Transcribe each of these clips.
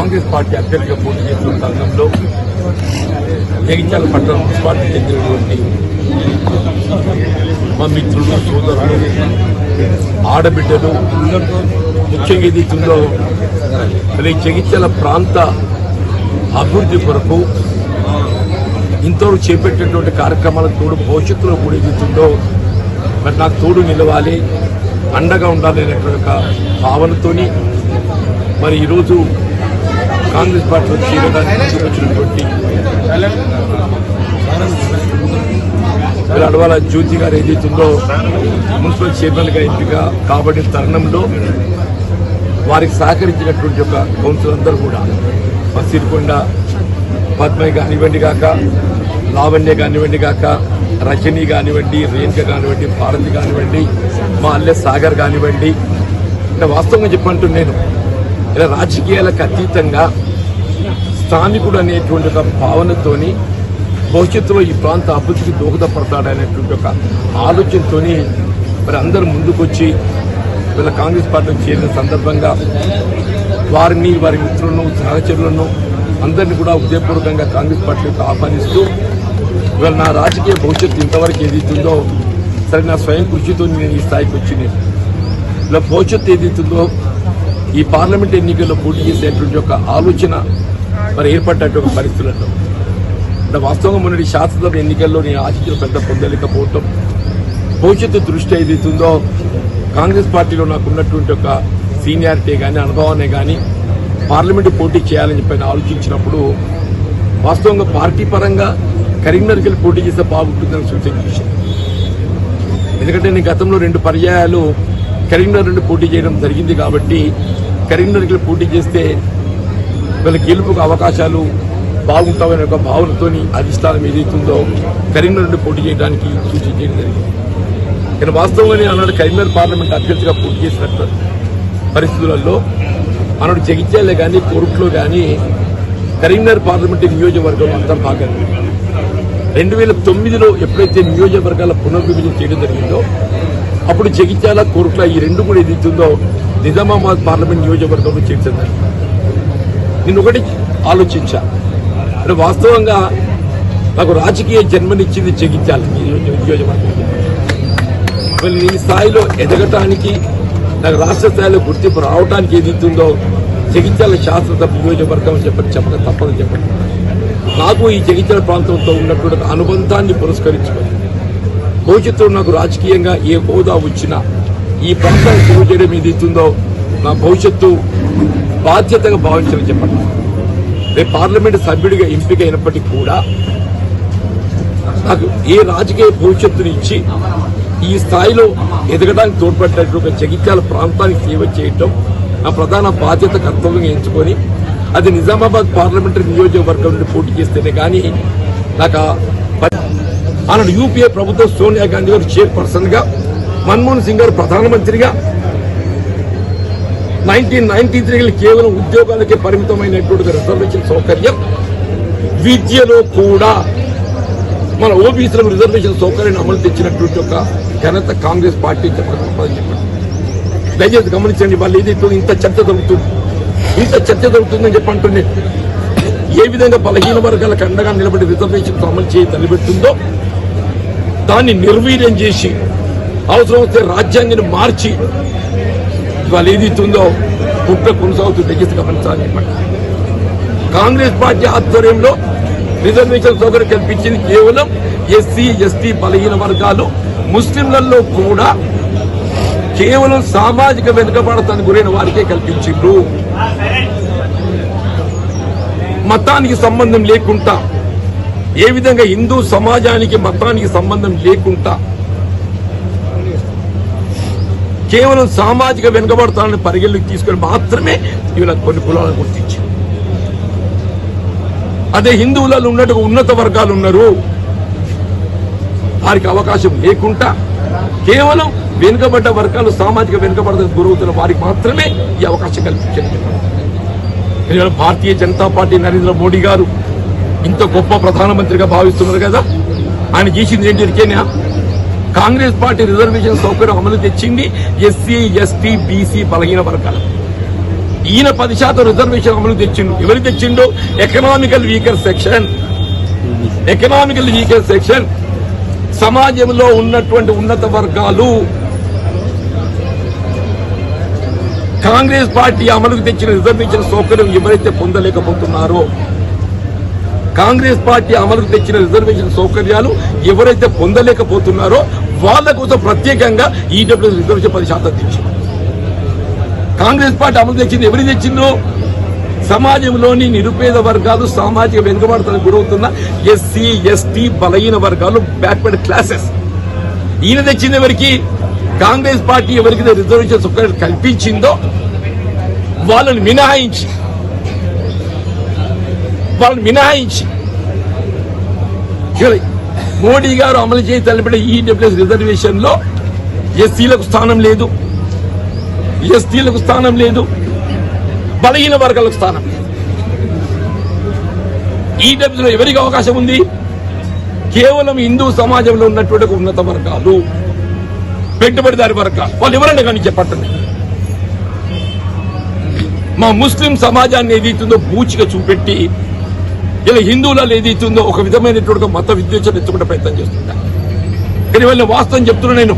Congress party అభ్యర్థిగా పోటీ చేస్తున్న తరుణంలో జగిత్యాల పట్టణ మున్సిపాలిటీ చెందినటువంటి మా మిత్రులు సోదరులు ఆడబిడ్డలు ముఖ్యంగా ఏదైతుందో మరి జగిత్యాల ప్రాంత అభివృద్ధి కొరకు ఇంతవరకు చేపట్టినటువంటి కార్యక్రమాలకు తోడు భవిష్యత్తులో కూడా ఏదైతుందో మరి నాకు తోడు నిలవాలి అండగా ఉండాలి అనేటువంటి ఒక భావనతోని మరి ఈరోజు కాంగ్రెస్ పార్టీలో చేరడానికి వచ్చినటువంటి అడవాల జ్యోతి గారు ఏదైతుందో మున్సిపల్ చైర్మన్గా ఎంపిక కాబడిన తరుణంలో వారికి సహకరించినటువంటి ఒక కౌన్సిల్ అందరూ కూడా సిరికొండ పద్మయ్య కానివ్వండి కాక లావణ్య కానివ్వండి కాక రజనీ కానివ్వండి రేణుక కానివ్వండి భారతి కానివ్వండి మా అల్లె సాగర్ కానివ్వండి అంటే వాస్తవంగా చెప్పంటూ నేను ఇలా రాజకీయాలకు అతీతంగా స్థానికుడు అనేటువంటి ఒక భావనతోని భవిష్యత్తులో ఈ ప్రాంత అభివృద్ధికి దోహదపడతాడనేటువంటి ఒక ఆలోచనతో మరి అందరూ ముందుకొచ్చి వీళ్ళ కాంగ్రెస్ పార్టీలో చేరిన సందర్భంగా వారిని వారి మిత్రులను సహచరులను అందరినీ కూడా ఉదయపూర్వకంగా కాంగ్రెస్ పార్టీకి ఆహ్వానిస్తూ ఇవాళ నా రాజకీయ భవిష్యత్తు ఇంతవరకు ఏదైతుందో సరే నా స్వయం కృషితో నేను ఈ స్థాయికి వచ్చింది ఇలా భవిష్యత్తు ఏదైతుందో ఈ పార్లమెంట్ ఎన్నికల్లో పోటీ చేసేటువంటి ఒక ఆలోచన మరి ఏర్పడ్డట్టు ఒక పరిస్థితులలో అంటే వాస్తవంగా మొన్నటి శాసనసభ ఎన్నికల్లో నేను ఆశించిన పెద్ద పొందలేకపోవటం భవిష్యత్తు దృష్టి ఏదైతుందో కాంగ్రెస్ పార్టీలో నాకు ఉన్నటువంటి ఒక సీనియారిటీ కానీ అనుభవాన్ని కానీ పార్లమెంటు పోటీ చేయాలని చెప్పి ఆలోచించినప్పుడు వాస్తవంగా పార్టీ పరంగా కరీంనగర్కి వెళ్ళి పోటీ చేస్తే బాగుంటుందని సూచన చేశాను. ఎందుకంటే నేను గతంలో 2 పర్యాయాలు కరీంనగర్ నుండి పోటీ చేయడం జరిగింది కాబట్టి కరీంనగర్కి వెళ్ళి పోటీ చేస్తే వీళ్ళ గెలుపుకు అవకాశాలు బాగుంటామనే ఒక భావనతో అధిష్టానం ఏదైతుందో కరీంనగర్ నుండి పోటీ చేయడానికి సూచన చేయడం జరిగింది. కానీ వాస్తవంగానే ఆనాడు కరీంనగర్ పార్లమెంట్ అభ్యర్థిగా పోటీ చేసినట్టు పరిస్థితులలో ఆనాడు జగిత్యాల కానీ కోరుట్లో కానీ కరీంనగర్ పార్లమెంటు నియోజకవర్గం అంతా భాగం 2009లో ఎప్పుడైతే నియోజకవర్గాల పునర్విభజన చేయడం జరిగిందో అప్పుడు జగిత్యాల కోరుట్ల ఈ 2 కూడా ఏదైతుందో నిజామాబాద్ పార్లమెంట్ నియోజకవర్గంలో చేర్చింది. నేను ఒకటి ఆలోచించా అంటే వాస్తవంగా నాకు రాజకీయ జన్మనిచ్చింది జగిత్యాల నియోజకవర్గం. ఈ స్థాయిలో ఎదగటానికి నాకు రాష్ట్ర స్థాయిలో గుర్తింపు రావడానికి ఏదైతుందో జగిత్యాల శాసనసభ నియోజకవర్గం చెప్పక తప్పదని చెప్పండి. నాకు ఈ జగిత్యాల ప్రాంతంతో ఉన్నటువంటి అనుబంధాన్ని పురస్కరించుకొని భవిష్యత్తులో నాకు రాజకీయంగా ఏ హోదా వచ్చినా ఈ ప్రాంతాన్ని సేవ చేయడం ఏదైతుందో నా భవిష్యత్తు బాధ్యతగా భావించాలని చెప్పండి. రేపు పార్లమెంటు సభ్యుడిగా ఎంపిక అయినప్పటికీ కూడా నాకు ఏ రాజకీయ భవిష్యత్తుని ఇచ్చి ఈ స్థాయిలో ఎదగడానికి తోడ్పడినట్టు ఒక జగిత్యాల ప్రాంతానికి సేవ చేయటం నా ప్రధాన బాధ్యత కర్తవ్యంగా ఎంచుకొని అది నిజామాబాద్ పార్లమెంటరీ నియోజకవర్గం నుండి పోటీ చేస్తేనే కానీ నాకు ఆనాడు యూపీఏ ప్రభుత్వం సోనియా గాంధీ గారు చైర్పర్సన్ గా మన్మోహన్ సింగ్ గారు ప్రధానమంత్రిగా 1993 కేవలం ఉద్యోగాలకే పరిమితమైనటువంటి రిజర్వేషన్ సౌకర్యం విద్యలో కూడా మన ఓబీసీలకు రిజర్వేషన్ సౌకర్యాన్ని అమలు తెచ్చినటువంటి ఒక ఘనత కాంగ్రెస్ పార్టీ చెప్పడం చెప్పండి. దయచేసి గమనించండి. వాళ్ళు ఏదైతే ఇంత చర్చ జరుగుతుందని చెప్పంటుండే ఏ విధంగా బలహీన వర్గాలకు అండగా నిలబడి రిజర్వేషన్ అమలు చేయి తలబెట్టిందో దాన్ని నిర్వీర్యం చేసి అవసరం వస్తే రాజ్యాంగాన్ని మార్చి వాళ్ళు ఏదైతుందో కుట్ర కొనసాగుతూ దయచేసి గమనించాలని చెప్పండి. కాంగ్రెస్ పార్టీ ఆధ్వర్యంలో రిజర్వేషన్ సౌకర్యం కల్పించింది కేవలం ఎస్సీ ఎస్టీ బలహీన వర్గాలు ముస్లింలలో కూడా కేవలం సామాజిక వెనుకబడతానికి గురైన వారికే కల్పించిండ్రు. మతానికి సంబంధం లేకుండా ఏ విధంగా హిందూ సమాజానికి మతానికి సంబంధం లేకుండా కేవలం సామాజిక వెనుకబడతాన్ని పరిగణలోకి తీసుకొని మాత్రమే ఇవి కొన్ని కులాలను గుర్తించి అదే హిందువులలో ఉన్నట్టు ఉన్నత వర్గాలు ఉన్నారు వారికి అవకాశం లేకుండా కేవలం వెనుకబడ్డ వర్గాలు సామాజిక వెనుకబడతకు గురవుతున్న వారికి మాత్రమే ఈ అవకాశం కల్పించారు. భారతీయ జనతా పార్టీ నరేంద్ర మోడీ గారు ఇంత గొప్ప ప్రధానమంత్రిగా భావిస్తున్నారు కదా. ఆయన చేసింది ఏంటి? కాంగ్రెస్ పార్టీ రిజర్వేషన్ సౌకర్యం అమలు తెచ్చింది ఎస్సీ ఎస్టీ బీసీ బలహీన వర్గాలు. ఈయన 10% రిజర్వేషన్ అమలు తెచ్చిండు. ఎవరు తెచ్చిండు? ఎకనామికల్ వీకర్ సెక్షన్ సమాజంలో ఉన్నటువంటి ఉన్నత వర్గాలు. కాంగ్రెస్ పార్టీ అమలుకు తెచ్చిన రిజర్వేషన్ సౌకర్యం ఎవరైతే పొందలేకపోతున్నారో, కాంగ్రెస్ పార్టీ అమలుకు తెచ్చిన రిజర్వేషన్ సౌకర్యాలు ఎవరైతే పొందలేకపోతున్నారో వాళ్ళ కోసం ప్రత్యేకంగా ఈడబ్ల్యూఎస్ రిజర్వేషన్ 10% తెచ్చింది. కాంగ్రెస్ పార్టీ అమలు తెచ్చింది ఎవరు తెచ్చిందో? సమాజంలోని నిరుపేద వర్గాలు, సామాజిక వెనుకబాటుతలకు గురవుతున్న ఎస్సీ, ఎస్టీ, బలహీన వర్గాలు, బ్యాక్వర్డ్ క్లాసెస్. ఈయన తెచ్చింది ఎవరికి? కాంగ్రెస్ పార్టీ ఎవరికైతే రిజర్వేషన్ సౌకర్యాలు కల్పించిందో వాళ్ళని మినహాయించి మోడీ గారు అమలు చేసి తలపెట్టిన ఈడబ్ల్యూఎస్ రిజర్వేషన్ లో ఎస్సీలకు స్థానం లేదు, ఎస్టీలకు స్థానం లేదు, బలహీన వర్గాలకు స్థానం లేదు. ఈడబ్ల్యూలో ఎవరికి అవకాశం ఉంది? కేవలం హిందూ సమాజంలో ఉన్నటువంటి ఉన్నత వర్గాలు, పెట్టుబడిదారి వర్గాలు. వాళ్ళు ఎవరన్నా కానీ చెప్పండి. మా ముస్లిం సమాజాన్ని ఏదైతుందో బూచిగా చూపెట్టి ఇలా హిందువులలో ఏదైతుందో ఒక విధమైనటువంటి మత విద్వేషం ఎత్తుకునే ప్రయత్నం చేస్తుంటా. కానీ వాళ్ళని వాస్తవం చెప్తున్నా నేను,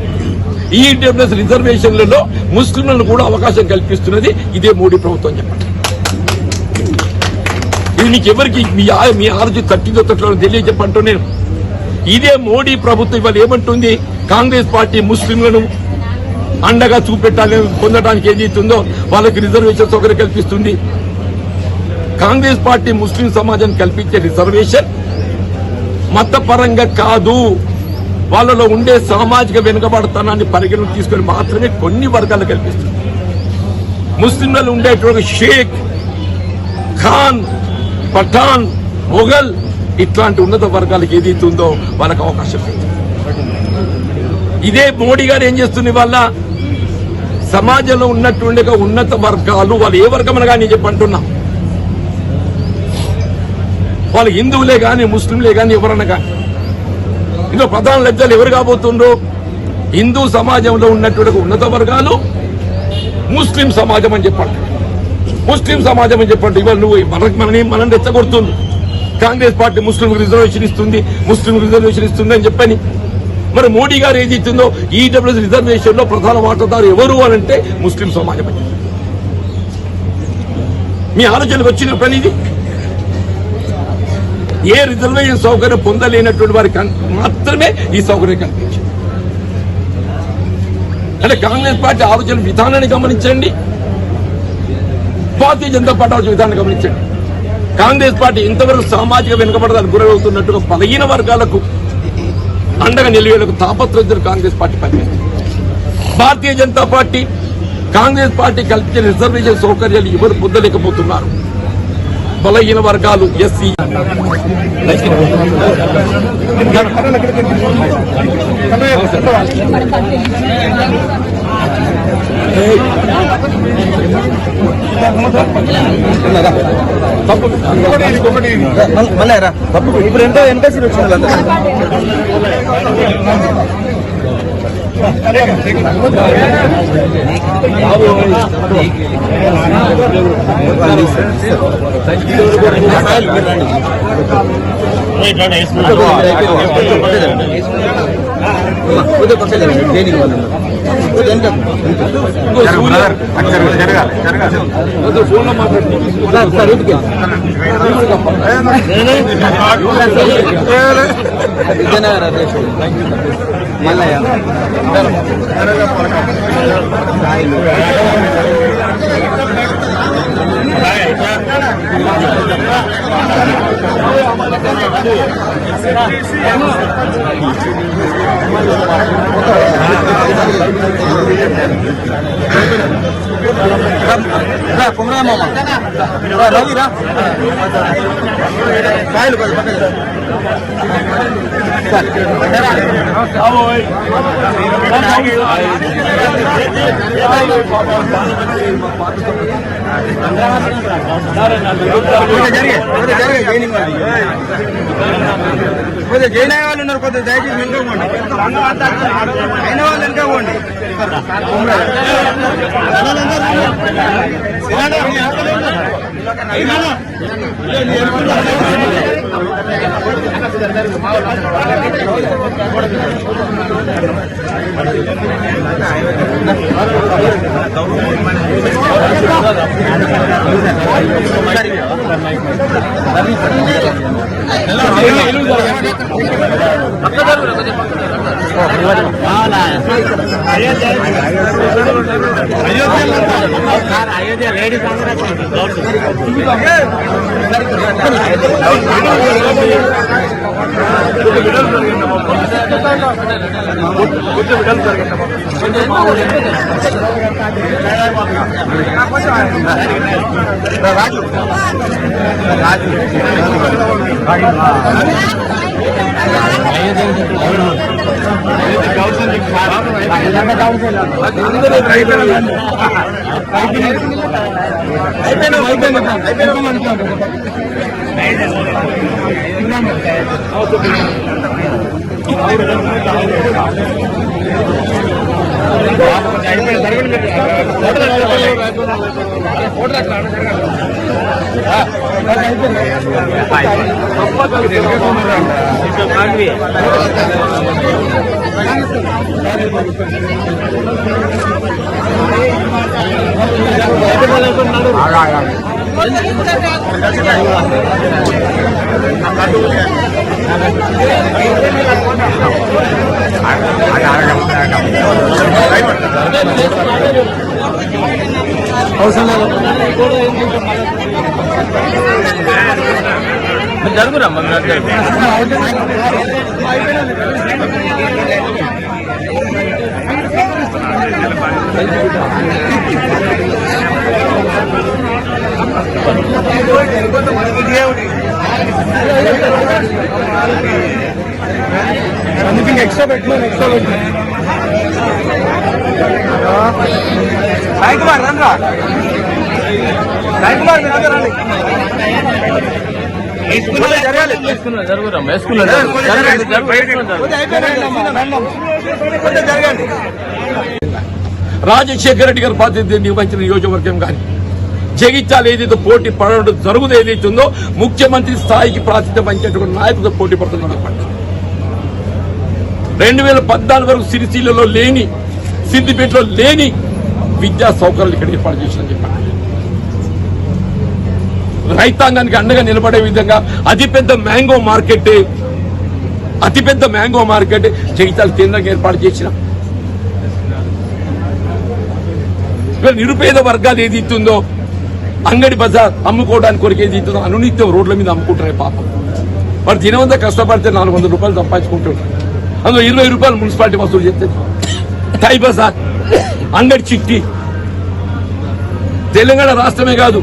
ఈడబ్ల్యూఎస్ రిజర్వేషన్లలో ముస్లింలను కూడా అవకాశం కల్పిస్తున్నది ఇదే మోడీ ప్రభుత్వం చెప్పండి. ఇది మీకు ఎవరికి మీ ఆలోచన తట్టిందో తట్లో తెలియజెప్పంటూ నేను, ఇదే మోడీ ప్రభుత్వం ఇవాళ ఏమంటుంది? కాంగ్రెస్ పార్టీ ముస్లింలను అండగా చూపెట్టాలని పొందడానికి ఏదైతుందో వాళ్ళకి రిజర్వేషన్ సౌకర్యం కల్పిస్తుంది. కాంగ్రెస్ పార్టీ ముస్లిం సమాజానికి కల్పించే రిజర్వేషన్ మతపరంగా కాదు, వాళ్ళలో ఉండే సామాజిక వెనుకబడతనాన్ని పరిగణన తీసుకొని మాత్రమే కొన్ని వర్గాలు కల్పిస్తుంది. ముస్లింలలో ఉండేటువంటి షేక్, ఖాన్, పఠాన్, మొఘల్ ఇట్లాంటి ఉన్నత వర్గాలకు ఏదైతే ఉందో వాళ్ళకి అవకాశం లేదు. ఇదే మోడీ గారు ఏం చేస్తుంది? వాళ్ళ సమాజంలో ఉన్నటువంటి ఉన్నత వర్గాలు, వాళ్ళు ఏ వర్గమని కానీ చెప్పంటున్నా, వాళ్ళు హిందువులే కానీ ముస్లింలే కానీ ఎవరన్నా కానీ, ఇందులో ప్రధాన లబ్ధాలు ఎవరు కాబోతుండ్రో? హిందూ సమాజంలో ఉన్నటువంటి ఉన్నత వర్గాలు, ముస్లిం సమాజం అని చెప్పండి. ముస్లిం సమాజం అని చెప్పండి. ఇవాళ నువ్వు మనం రెచ్చగొడుతుంది. కాంగ్రెస్ పార్టీ ముస్లిం రిజర్వేషన్ ఇస్తుంది అని చెప్పని. మరి మోడీ గారు ఏది ఇస్తుందో ఈడబ్ల్యూఎస్ రిజర్వేషన్ లో ప్రధాన వాటాదారు ఎవరు అనంటే ముస్లిం సమాజం అని. మీ ఆలోచనకు వచ్చిన పని ఇది. ఏ రిజర్వేషన్ సౌకర్యం పొందలేనటువంటి వారికి మాత్రమే ఈ సౌకర్యం కల్పించింది. అంటే కాంగ్రెస్ పార్టీ ఆలోచన విధానాన్ని గమనించండి, భారతీయ జనతా పార్టీ ఆలోచన విధానాన్ని గమనించండి. కాంగ్రెస్ పార్టీ ఇంతవరకు సామాజిక వెనుకబడడానికి గురవుతున్నట్టుగా బలహీన వర్గాలకు అండగా నిలివేలకు తాపత్రయం కాంగ్రెస్ పార్టీ పనిచేస్తుంది. భారతీయ జనతా పార్టీ కాంగ్రెస్ పార్టీ కల్పించిన రిజర్వేషన్ సౌకర్యాలు ఎవరు పొందలేకపోతున్నారు? బలహీన వర్గాలు, ఎస్సీ. ఇప్పుడు ఎంతో సీట్ వచ్చింది. ఫోన్లో మాట్లాడుతుంది. మల్లయ్య కుమరా మామ రవిరా కాయలు కొద్దిగా జైన్ అయ్యే వాళ్ళు ఉన్నారు, కొద్దిగా దయచేసి వెనుకోండి, అయిన వాళ్ళు వెనుకోండి. అయోధ్య లేడీస్ రాజు జరుగురమ్మా ఎక్స్ట్రా పెట్టినా సాయి కుమార్ రండి సాయి కుమార్ జరగండి. రాజశేఖర రెడ్డి గారు బాధ్యత నిర్వహించిన నియోజకవర్గం కానీ జగిత్యాల ఏదైతే పోటీ పడడం జరుగుతుంది ఏదైతుందో ముఖ్యమంత్రి స్థాయికి ప్రాతినిధ్యం వహించేటువంటి నాయకులతో పోటీ పడుతున్నారు చెప్పండి. 2014 వరకు సిరిసిల్లలో లేని, సిద్దిపేటలో లేని విద్యా సౌకర్యాలు ఇక్కడ ఏర్పాటు చేసిన చెప్పండి. రైతాంగానికి అండగా నిలబడే విధంగా అతిపెద్ద మ్యాంగో మార్కెట్ జగిత్యాల కేంద్రంగా ఏర్పాటు చేసిన. నిరుపేద వర్గాలు ఏది ఇస్తుందో అంగడి బజార్ అమ్ముకోవడానికి కొరకు ఏది ఇస్తుందో అనునిత్యం రోడ్ల మీద అమ్ముకుంటారే పాపం. వాడు దినవంతా కష్టపడితే 400 రూపాయలు సంపాదించుకుంటాడు. అందులో 20 రూపాయలు మున్సిపాలిటీ వసూలు చేస్తుంది. టై బజార్, అంగడి చిట్టి, తెలంగాణ రాష్ట్రమే కాదు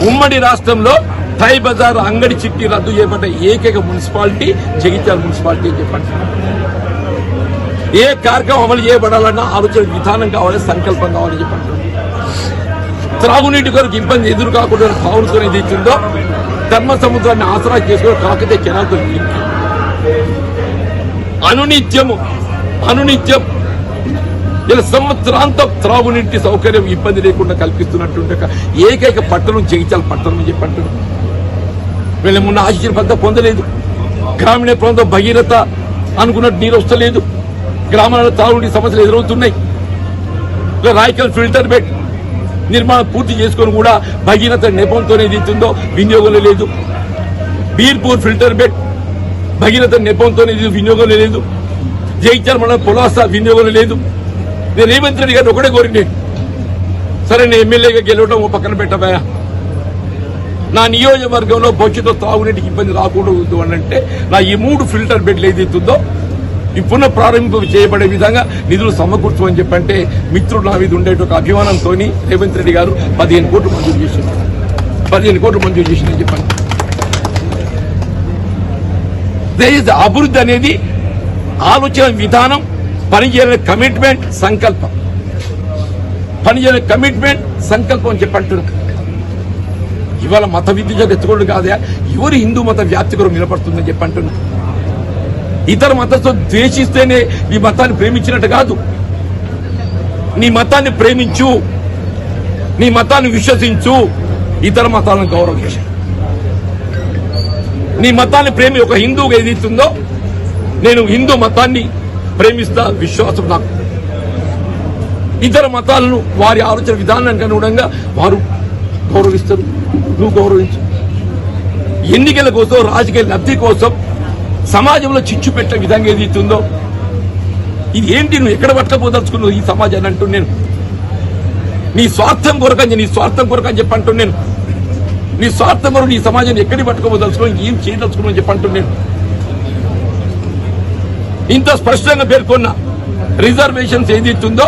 ఉమ్మడి రాష్ట్రంలో టై బజార్, అంగడి చిట్టి రద్దు చేయబడ్డ ఏకైక మున్సిపాలిటీ జగిత్యాల మున్సిపాలిటీ అని చెప్పండి. ఏ కార్యక్రమం అమలు చేయబడాలన్నా ఆలోచన విధానం కావాలి, సంకల్పం కావాలని చెప్పండి. త్రాగునీటి కొరకు ఇబ్బంది ఎదురు కాకుండా భావనతో ఏది ఇచ్చిందో ధర్మ సముద్రాన్ని ఆసరా చేసుకుని కాకతే కెనాల్తో అనునిత్యం ఇలా సంవత్సరాంతం త్రాగునీటి సౌకర్యం ఇబ్బంది లేకుండా కల్పిస్తున్నట్టుంటే ఏకైక పట్టణం జగిత్యాల పట్టణం అని చెప్పండి. వీళ్ళ మొన్న ఆశీర్వాదం పొందలేదు. గ్రామీణ ప్రాంతం భగీరథ అనుకున్నట్టు నీరు వస్తలేదు. గ్రామాలలో త్రాగునీటి సమస్యలు ఎదురవుతున్నాయి. రాయకల్ ఫిల్టర్ బెడ్ నిర్మాణం పూర్తి చేసుకొని కూడా భగీరథ నెపంతోనే దిగుతుందో వినియోగంలో లేదు. బీర్పూర్ ఫిల్టర్ బెడ్ భగీరథ నెపంతోనే వినియోగంలో లేదు. జగిత్యాల మండలం పొలాస వినియోగంలో లేదు. నేను రేవంత్ రెడ్డి గారిని ఒకటే కోరింది, సరే నేను ఎమ్మెల్యేగా గెలవడం ఓ పక్కన పెట్టబోయా, నా నియోజకవర్గంలో భవిష్యత్తులో తాగునీటికి ఇబ్బంది రాకూడదు అని అంటే నా ఈ 3 ఫిల్టర్ బెడ్లు ఏదైతుందో ఈ పునః ప్రారంభింపు చేయబడే విధంగా నిధులు సమకూర్చమని చెప్పంటే మిత్రుడు నా మీద ఉండే ఒక అభిమానంతో రేవంత్ రెడ్డి గారు 15 కోట్లు మంజూరు చేసింది. 15 కోట్లు మంజూరు చేసిందని చెప్పండి. అభివృద్ధి అనేది ఆలోచన విధానం, పనిచేయాలనే కమిట్మెంట్, సంకల్పం అని చెప్పంటున్నారు. ఇవాళ మత విద్య ఎత్తుకోవడం కాదా, ఎవరు హిందూ మత వ్యాప్తి కొరకు నిలబడుతుందని చెప్పంటున్నారు. ఇతర మతంతో ద్వేషిస్తేనే నీ మతాన్ని ప్రేమించినట్టు కాదు. నీ మతాన్ని ప్రేమించు, నీ మతాన్ని విశ్వసించు, ఇతర మతాలను గౌరవించు. నీ మతాన్ని ప్రేమి ఒక హిందువుగా ఏదైతుందో నేను హిందూ మతాన్ని ప్రేమిస్తా, విశ్వాసం నాకు. ఇతర మతాలను వారి ఆలోచన విధానానికి అనుగుణంగా వారు గౌరవిస్తారు, నువ్వు గౌరవించు. ఎన్నికల కోసం, రాజకీయ లబ్ధి కోసం సమాజంలో చిచ్చు పెట్టే విధంగా ఏదైతుందో ఇది ఏంటి? నువ్వు ఎక్కడ పట్టకపోదలుచుకున్నావు ఈ సమాజాన్ని అంటూ నేను. నీ స్వార్థం కొరకని చెప్పంటూ నేను. నీ స్వార్థం కొరకు నీ సమాజాన్ని ఎక్కడికి పట్టుకోదలుచుకున్నావు, ఏం చేయదలుచుకున్నావు చెప్పంటూ నేను. ఇంత స్పష్టంగా పేర్కొన్న రిజర్వేషన్స్ ఏదైతుందో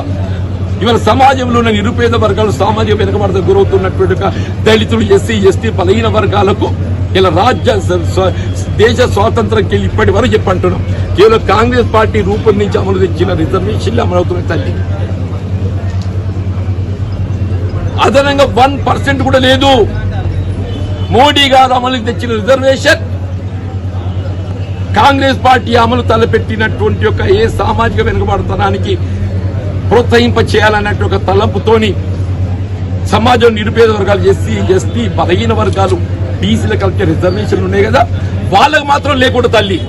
ఇవాళ సమాజంలో ఉన్న నిరుపేద వర్గాలు, సామాజిక వెనుకబడత గురవుతున్నటువంటి దళితులు, ఎస్సీ ఎస్టీ బలహీన వర్గాలకు ఇలా దేశ స్వాతంత్రంకి వెళ్ళి ఇప్పటి వరకు చెప్పంటున్నాం. కేవలం కాంగ్రెస్ పార్టీ రూపొందించి అమలు తెచ్చిన రిజర్వేషన్లు అమలవుతున్న తల్లి. అదనంగా 1% కూడా లేదు. మోడీ గారు అమలు తెచ్చిన రిజర్వేషన్ కాంగ్రెస్ పార్టీ అమలు తలపెట్టినటువంటి ఒక ఏ సామాజిక వెనుకబడతనానికి ప్రోత్సహింప చేయాలన్నట్టు ఒక తలంపుతోని సమాజం నిరుపేద వర్గాలు, ఎస్సీ ఎస్టీ బలహీన వర్గాలు, బీసీలకు కలిపే రిజర్వేషన్లు ఉన్నాయి కదా, వాళ్ళకు మాత్రం లేకుండా తల్లి.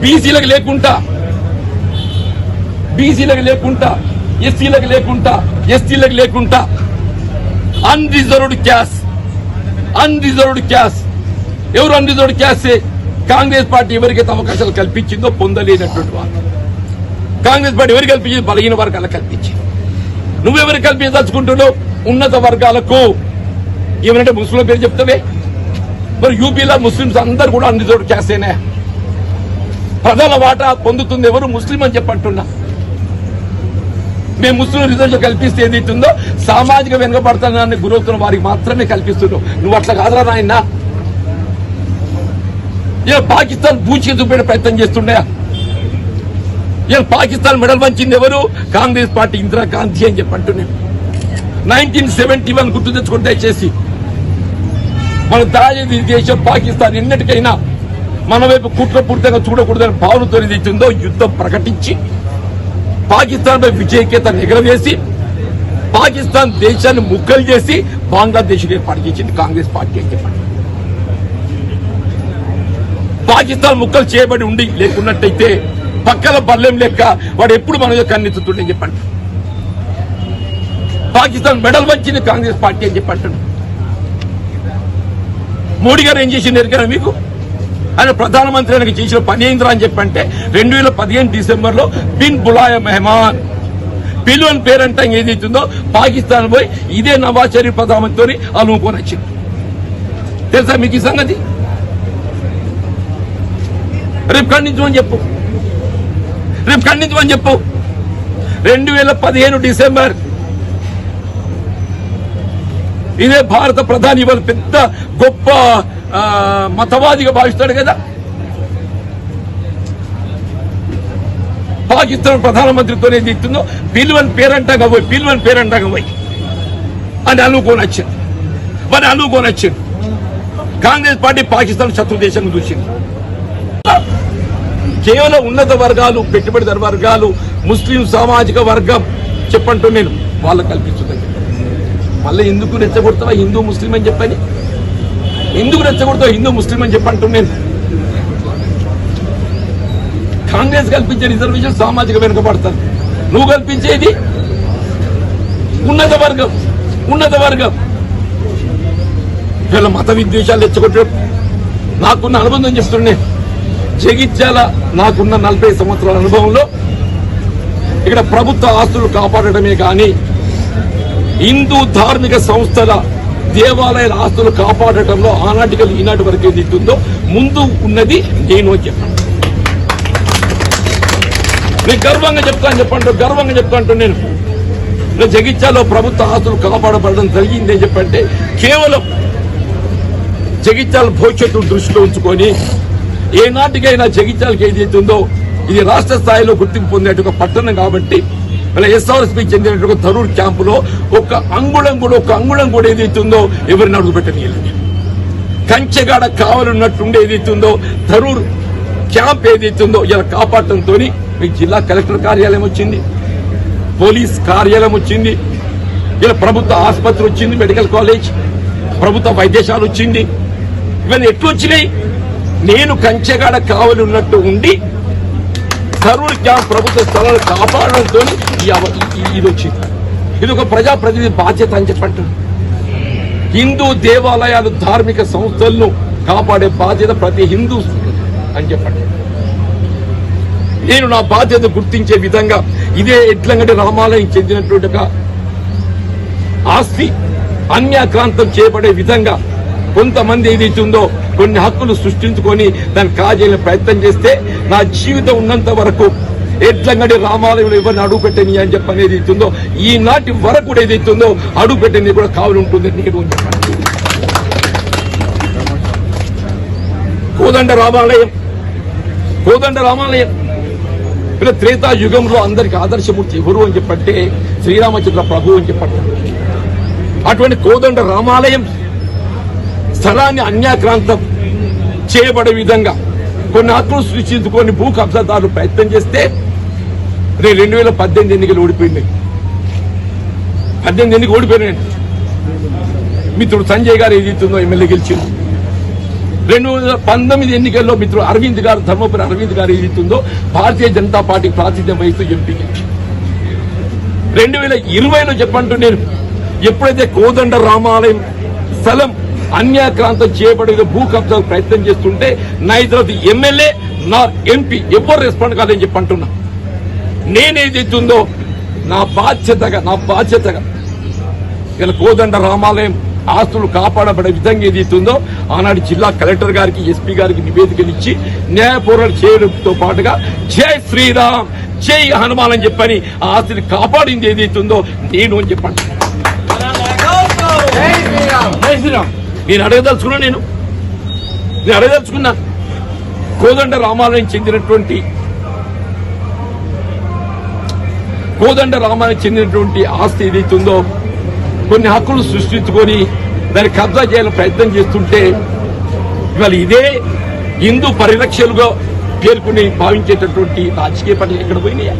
బీసీలకు లేకుండా, ఎస్సీలకు లేకుండా, ఎస్టీలకు లేకుండా అన్రిజర్వ్డ్ క్యాస్ట్. ఎవరు అన్రిజర్వ్డ్ క్యాస్ట్? కాంగ్రెస్ పార్టీ ఎవరికైతే అవకాశాలు కల్పించిందో పొందలేనటువంటి వారు. కాంగ్రెస్ పార్టీ ఎవరికి కల్పించింది? బలహీన వర్గాలకు కల్పించింది. నువ్వెవరికి కల్పించదలుచుకుంటున్నావు? ఉన్నత వర్గాలకు. ఏమంటే ముస్లింల పేరు చెప్తావే, మరి యూపీలో ముస్లింస్ అందరు కూడా అన్రిజర్వ్డ్ క్యాస్టేనే. ప్రధాన వాటా పొందుతుంది ఎవరు? ముస్లిం అని చెప్పంటున్నా. మేము ముస్లిం రిజర్వేషన్ కల్పిస్తే ఏదైతుందో సామాజిక వెనుకబడతానని గురవుతున్న వారికి మాత్రమే కల్పిస్తున్నావు. నువ్వు అట్లా కాదురా నాయన. ఇలా పాకిస్తాన్ బూచికి చూపే ప్రయత్నం చేస్తుండే. ఇలా పాకిస్తాన్ మెడల్ వంచింది ఎవరు? కాంగ్రెస్ పార్టీ, ఇందిరాగాంధీ అని చెప్పంటున్నాను. 1971 గుర్తు తెచ్చుకుంటే దయచేసి. మన దాయేది దేశం పాకిస్తాన్ ఎన్నటికైనా మన వైపు కుట్రపూర్తిగా చూడకూడదని భావనతో ఏదైతుందో యుద్ధం ప్రకటించి పాకిస్తాన్ పై విజయకేత ఎగరవేసి పాకిస్తాన్ దేశాన్ని ముక్కలు చేసి బంగ్లాదేశ్ ఏర్పాటు చేసింది కాంగ్రెస్ పార్టీ అని చెప్పండి. పాకిస్తాన్ ముక్కలు చేయబడి ఉండి లేకున్నట్టయితే పక్కల బల్లెం లెక్క వాడు ఎప్పుడు మన కన్నెత్తుతుండే చెప్పండి. పాకిస్తాన్ మెడల్ వచ్చింది కాంగ్రెస్ పార్టీ అని చెప్పంటాడు. మోడీ గారు ఏం చేసింది ఎరికనా మీకు? ఆయన ప్రధానమంత్రి ఆయనకి చేసిన పని ఏంద్రా అని చెప్పంటే 2015 డిసెంబర్లో బిన్ బులాయ మెహమాన్ పిలువని పేరంట ఏదైతుందో పాకిస్తాన్ పోయి ఇదే నవాజ్ షరీఫ్ ప్రధానమంత్రితో అనుకొని వచ్చింది. తెలుసా మీకు ఈ సంగతి? రేపు ఖండించమని చెప్పు. 2015 డిసెంబర్ ఇదే భారత ప్రధాని ఇవాళ పెద్ద గొప్ప మతవాదిగా భావిస్తాడు కదా. పాకిస్తాన్ ప్రధానమంత్రితో ఏది ఇస్తుందో పిలువని పేరంటగా పోయి అని అనుకోని వచ్చాడు. కాంగ్రెస్ పార్టీ పాకిస్తాన్ శత్రు దేశాన్ని చూసింది. కేవలం ఉన్నత వర్గాలు, పెట్టుబడిదారు వర్గాలు, ముస్లిం సామాజిక వర్గం చెప్పంటూ నేను వాళ్ళకు కల్పించుతాను. మళ్ళీ ఎందుకు రెచ్చగొడతావా హిందూ ముస్లిం అని చెప్పని? ఎందుకు రెచ్చగొడతావు హిందూ ముస్లిం అని చెప్పంటూ నేను? కాంగ్రెస్ కల్పించే రిజర్వేషన్ సామాజిక వెనుకబడతారు. నువ్వు కల్పించేది ఉన్నత వర్గం. వీళ్ళ మత విద్వేషాలు రెచ్చగొట్టాడు. నాకున్న అనుబంధం చెప్తుండే. జగిత్యాల నాకున్న 40 సంవత్సరాల అనుభవంలో ఇక్కడ ప్రభుత్వ ఆస్తులు కాపాడటమే కానీ హిందూ ధార్మిక సంస్థల దేవాలయాల ఆస్తులు కాపాడటంలో ఆనాటికి ఈనాటి వరకు ఏది ఉందో ముందు ఉన్నది నేను అని చెప్పాను. నేను గర్వంగా చెప్తాను నేను జగిత్యాలలో ప్రభుత్వ ఆస్తులు కాపాడబడడం జరిగింది అని చెప్పంటే కేవలం జగిత్యాల భవిష్యత్తు దృష్టిలో ఉంచుకొని ఏనాటికైనా జగిత్యాలకు ఏదైతుందో ఇది రాష్ట్ర స్థాయిలో గుర్తింపు పొందేట ఒక పట్టణం కాబట్టి ఎస్ఆర్ఎస్పీ చెందినట్టు ధరూర్ క్యాంపులో ఒక అంగుళం కూడా ఏదైతుందో ఎవరిని అడుగు పెట్టనీయలేదు. కంచెగాడ కావాలన్నట్టుండే ఏదైతుందో ధరూర్ క్యాంప్ ఏదైతుందో ఇలా కాపాడటంతో మీకు జిల్లా కలెక్టర్ కార్యాలయం వచ్చింది, పోలీస్ కార్యాలయం వచ్చింది, ఇలా ప్రభుత్వ ఆసుపత్రి వచ్చింది, మెడికల్ కాలేజ్, ప్రభుత్వ వైద్యశాల వచ్చింది. ఇవన్నీ ఎట్లు వచ్చినాయి? నేను కంచెగాడ కావలి ఉన్నట్టు ఉండి సర్వుల క్యాంప్ ప్రభుత్వ స్థలాలు కాపాడడంతో ఇది వచ్చింది. ఇది ఒక ప్రజాప్రతినిధి బాధ్యత అని చెప్పంటారు. హిందూ దేవాలయాలు, ధార్మిక సంస్థలను కాపాడే బాధ్యత ప్రతి హిందూ అని చెప్పండి. నేను నా బాధ్యత గుర్తించే విధంగా ఇదే ఎడ్లంగడి రామాలయం చెందినటువంటి ఒక ఆస్తి అన్యాక్రాంతం చేయబడే విధంగా కొంతమంది ఏదైతుందో కొన్ని హక్కులు సృష్టించుకొని దాన్ని కాజేయాలని ప్రయత్నం చేస్తే నా జీవితం ఉన్నంత వరకు ఎడ్లంగడి రామాలయంలో ఎవరిని అడుగు పెట్టని అని చెప్పని ఏదైతుందో ఈనాటి వరకు కూడా ఏదైతుందో అడుగు పెట్టని కూడా కావాలి ఉంటుంది. నేను చెప్పండి, కోదండ రామాలయం ఇలా త్రేతాయుగంలో అందరికి ఆదర్శమూర్తి ఎవరు అని చెప్పంటే శ్రీరామచంద్ర ప్రభు అని చెప్పండి. అటువంటి కోదండ రామాలయం స్థలాన్ని అన్యాక్రాంతం చేయబడే విధంగా కొన్ని హక్కులు సృష్టించుకొని భూ కబ్జాదారులు ప్రయత్నం చేస్తే 2018 ఎన్నికలు ఓడిపోయింది. 18 ఎన్నికలు ఓడిపోయినాయి. మిత్రుడు సంజయ్ గారు ఏదైతుందో ఎమ్మెల్యే గెలిచింది. 2019 ఎన్నికల్లో మిత్రుడు అరవింద్ గారు, ధర్మపురి అరవింద్ గారు ఏదైతుందో భారతీయ జనతా పార్టీ ప్రాతినిధ్యం వహిస్తూ ఎంపీ గెలిచింది. 2020లో చెప్పంటూ నేను ఎప్పుడైతే కోదండ రామాలయం స్థలం అన్యాక్రాంతం చేయబడే భూ కబ్జాకు ప్రయత్నం చేస్తుంటే నా ఇద్దరు ఎమ్మెల్యే, నా ఎంపీ ఎవరు రెస్పాండ్ కాదని చెప్పంటున్నా. నేనేదైతుందో నా బాధ్యతగా ఇలా కోదండ రామాలయం ఆస్తులు కాపాడబడే విధంగా ఏదైతుందో ఆనాడు జిల్లా కలెక్టర్ గారికి, ఎస్పీ గారికి నివేదికలు ఇచ్చి న్యాయపూర్వక చేయడంతో పాటుగా జై శ్రీరామ్, జై హనుమాన్ అని చెప్పని ఆ ఆస్తిని కాపాడింది ఏదైతుందో నేను అని చెప్పండి. నేను అడగదలుచుకున్నా కోదండ రామాలయం చెందినటువంటి ఆస్తి ఏదైతుందో కొన్ని హక్కులు సృష్టించుకొని దాన్ని కబ్జా చేయాలని ప్రయత్నం చేస్తుంటే ఇవాళ ఇదే హిందూ పరిరక్షలుగా పేర్కొని భావించేటటువంటి రాజకీయ పార్టీలు ఎక్కడ పోయినాయా?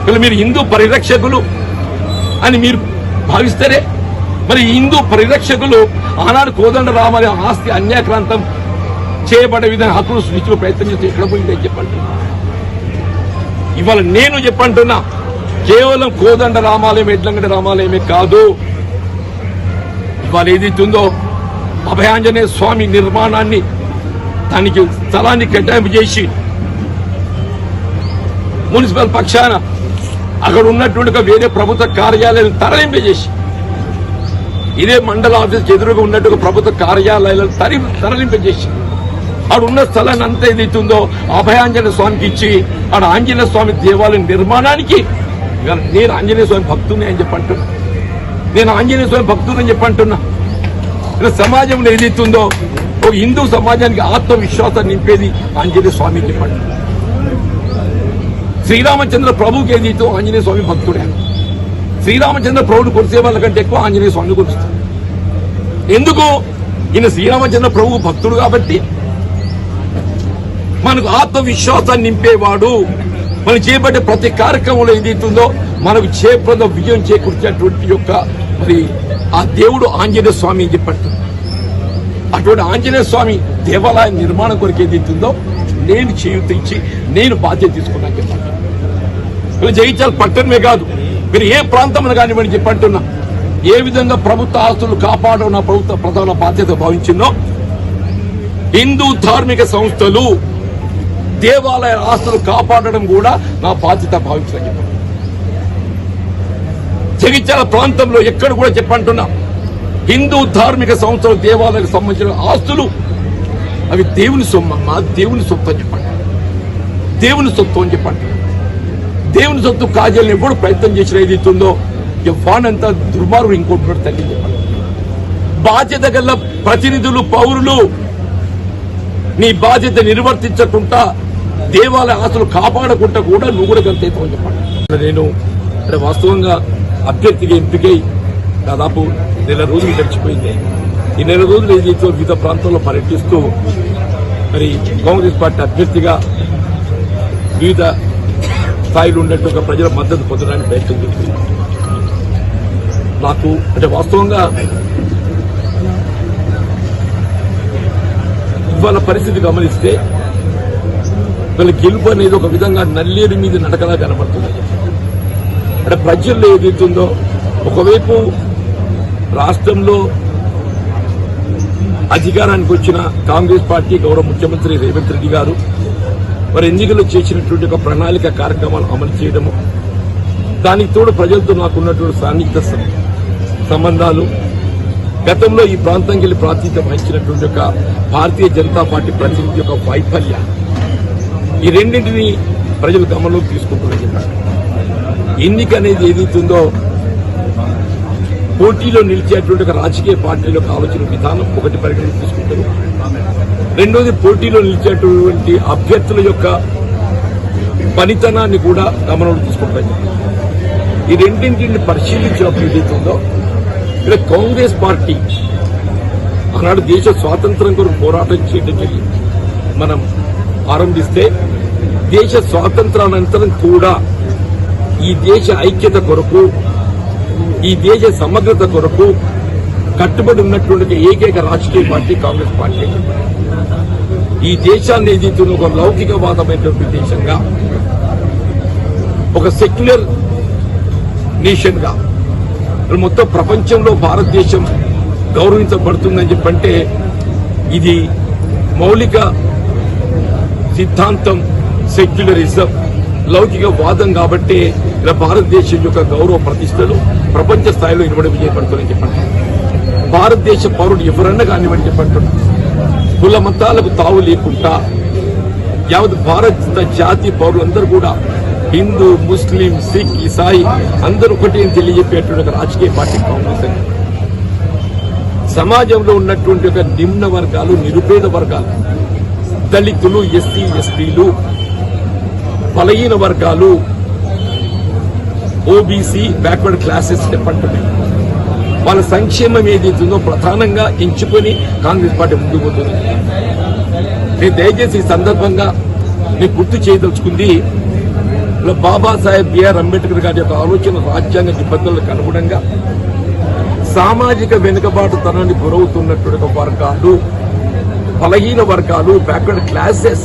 ఇవాళ మీరు హిందూ పరిరక్షకులు అని మీరు భావిస్తారే, మరి హిందూ పరిరక్షకులు ఆనాడు కోదండ రామాలయం ఆస్తి అన్యాక్రాంతం చేయబడే విధంగా హక్కులు సృష్టించే ప్రయత్నం చేస్తే ఎక్కడ పోయిందని చెప్పండి. ఇవాళ నేను చెప్పంటున్నా, కేవలం కోదండ రామాలయం, ఎడ్లంగడి రామాలయమే కాదు, ఇవాళ ఏదైతుందో అభయాంజనేయ స్వామి నిర్మాణాన్ని దానికి స్థలాన్ని కేటాయింపు చేసి మున్సిపల్ పక్షాన అక్కడ ఉన్నటువంటి వేరే ప్రభుత్వ కార్యాలయాలను తరలింపజేసి ఇదే మండల ఆఫీస్ ఎదురుగా ఉన్నట్టు ప్రభుత్వ కార్యాలయాలను తరలింపజేసి ఆడ ఉన్న స్థలాన్ని అంతా ఏదైతుందో అభయాంజనేయ స్వామికి ఇచ్చి ఆడ ఆంజనేయ స్వామి దేవాలయం నిర్మాణానికి నేను ఆంజనేయ స్వామి భక్తుని అని చెప్పంటున్నా. ఇలా సమాజంలో ఏదైతుందో ఒక హిందూ సమాజానికి ఆత్మవిశ్వాసాన్ని నింపేది ఆంజనేయ స్వామి చెప్పండి. శ్రీరామచంద్ర ప్రభుకి ఏదైతే ఆంజనేయ స్వామి భక్తుడే. శ్రీరామచంద్ర ప్రభుని కొలిసే వాళ్ళకంటే ఎక్కువ ఆంజనేయ స్వామిని కొలుస్తారు. ఎందుకు? ఈయన శ్రీరామచంద్ర ప్రభు భక్తుడు కాబట్టి మనకు ఆత్మవిశ్వాసాన్ని నింపేవాడు. మనం చేపట్టే ప్రతి కార్యక్రమంలో ఏదైతుందో మనకు చేపద విజయం చేకూర్చేటువంటి యొక్క మరి ఆ దేవుడు ఆంజనేయ స్వామి అని చెప్పట్టు. అటువంటి ఆంజనేయ స్వామి దేవాలయ నిర్మాణం కొరకు ఏదైతుందో నేను చేయూత ఇచ్చి నేను బాధ్యత తీసుకున్నాను చెప్పండి. జగిత్యాల పట్టణమే కాదు, మీరు ఏ ప్రాంతంలో కానివ్వండి చెప్పంటున్నా, ఏ విధంగా ప్రభుత్వ ఆస్తులు కాపాడడం నా ప్రభుత్వ ప్రధాన బాధ్యత భావించిందో హిందూ ధార్మిక సంస్థలు దేవాలయ ఆస్తులు కాపాడడం కూడా నా బాధ్యత భావించని చెప్పండి. జగిత్యాల ప్రాంతంలో ఎక్కడ కూడా చెప్పంటున్నా, హిందూ ధార్మిక సంస్థలు దేవాలయాలకు సంబంధించిన ఆస్తులు అవి దేవుని సొమ్మ, దేవుని సొత్తు అని చెప్పండి. దేవుని సొత్తు అని చెప్పండి. దేవుని సొత్తు కాజేయాలని ఎప్పుడు ప్రయత్నం చేసిన ఏదైతుందో వానంతా దుర్మార్గుడు ఇంకోటి తల్లి చెప్పండి. బాధ్యత గల ప్రతినిధులు, పౌరులు నీ బాధ్యత నిర్వర్తించకుండా దేవాలయ ఆస్తులు కాపాడకుండా కూడా నువ్వు కూడా గంతేతావు అని చెప్పండి. నేను వాస్తవంగా అభ్యర్థిగా ఎంపికై దాదాపు 1 రోజులు గడిచిపోయింది. ఈ 1 రోజులు ఏదైతే వివిధ ప్రాంతాల్లో పర్యటిస్తూ మరి కాంగ్రెస్ పార్టీ అభ్యర్థిగా వివిధ స్థాయిలో ఉన్నట్టు ప్రజల మద్దతు పొందడానికి ప్రయత్నం చేస్తుంది. నాకు అంటే వాస్తవంగా ఇవాళ పరిస్థితి గమనిస్తే వీళ్ళ గెలుపు అనేది ఒక విధంగా నల్లేరు మీద నడకలా కనబడుతుంది. అంటే ప్రజల్లో ఏదైతుందో ఒకవైపు రాష్ట్రంలో అధికారానికి వచ్చిన కాంగ్రెస్ పార్టీ గౌరవ ముఖ్యమంత్రి రేవంత్ రెడ్డి గారు వారు ఎన్నికల్లో చేసినటువంటి ఒక ప్రణాళిక కార్యక్రమాలు అమలు చేయడము, దానికి తోడు ప్రజలతో నాకున్నటువంటి సాన్నిహిత సంబంధాలు, గతంలో ఈ ప్రాంతానికి వెళ్లి ప్రాతినిధ్యం వహించినటువంటి ఒక భారతీయ జనతా పార్టీ ప్రతినిధి యొక్క వైఫల్యం, ఈ రెండింటినీ ప్రజలు గమనంలోకి తీసుకుంటున్నారు. ఎన్నిక అనేది ఏదైతుందో పోటీలో నిలిచేటువంటి ఒక రాజకీయ పార్టీలకు ఆలోచన విధానం ఒకటి పరిగణన తీసుకుంటారు. రెండోది పోటీలో నిలిచేటువంటి అభ్యర్థుల యొక్క పనితనాన్ని కూడా గమనంలో తీసుకుంటారు. ఈ రెండింటిని పరిశీలించినప్పుడు ఏదైతుందో ఇక్కడ కాంగ్రెస్ పార్టీ ఆనాడు దేశ స్వాతంత్ర్యం కొరకు పోరాటం చేయడం జరిగింది. మనం ఆరంభిస్తే దేశ స్వాతంత్రానంతరం కూడా ఈ దేశ ఐక్యత కొరకు, ఈ దేశ సమగ్రత కొరకు కట్టుబడి ఉన్నటువంటి ఏకైక రాజకీయ పార్టీ కాంగ్రెస్ పార్టీ. ఈ దేశాన్ని ఏదైతే ఒక లౌకికవాదమైనటువంటి దేశంగా, ఒక సెక్యులర్ నేషన్ గా మొత్తం ప్రపంచంలో భారతదేశం గౌరవించబడుతుందని చెప్పంటే ఇది మౌలిక సిద్ధాంతం సెక్యులరిజం, లౌకికవాదం. కాబట్టి ఇలా భారతదేశం యొక్క గౌరవ ప్రతిష్టలు ప్రపంచ స్థాయిలో ఇవ్వడం విజయపడుతుందని చెప్పండి. భారతదేశ పౌరుడు ఎవరన్నా కానివ్వని చెప్పంటున్నారు. కుల మతాలకు తావు లేకుండా యావత్ భారత జాతి పౌరులందరూ కూడా హిందూ, ముస్లిం, సిక్, ఇసాయి అందరూ ఒకటి అని తెలియజెప్పేటువంటి ఒక రాజకీయ పార్టీ కాంగ్రెస్ అని. సమాజంలో ఉన్నటువంటి ఒక నిమ్న వర్గాలు, నిరుపేద వర్గాలు, దళితులు, ఎస్సీ ఎస్టీలు, బలహీన వర్గాలు, ఓబీసీ, బ్యాక్వర్డ్ క్లాసెస్ చెప్పంటున్నాయి. వాళ్ళ సంక్షేమం ఏదైతుందో ప్రధానంగా ఎంచుకొని కాంగ్రెస్ పార్టీ ముందుకు పోతుంది. నేను దయచేసి ఈ సందర్భంగా నేను గుర్తు చేయదలుచుకుంది, బాబాసాహెబ్ బిఆర్ అంబేద్కర్ గారి యొక్క ఆలోచన రాజ్యాంగ నిబంధనలకు అనుగుణంగా సామాజిక వెనుకబాటుతనాన్ని గురవుతున్నటువంటి వర్గాలు, బలహీన వర్గాలు, బ్యాక్వర్డ్ క్లాసెస్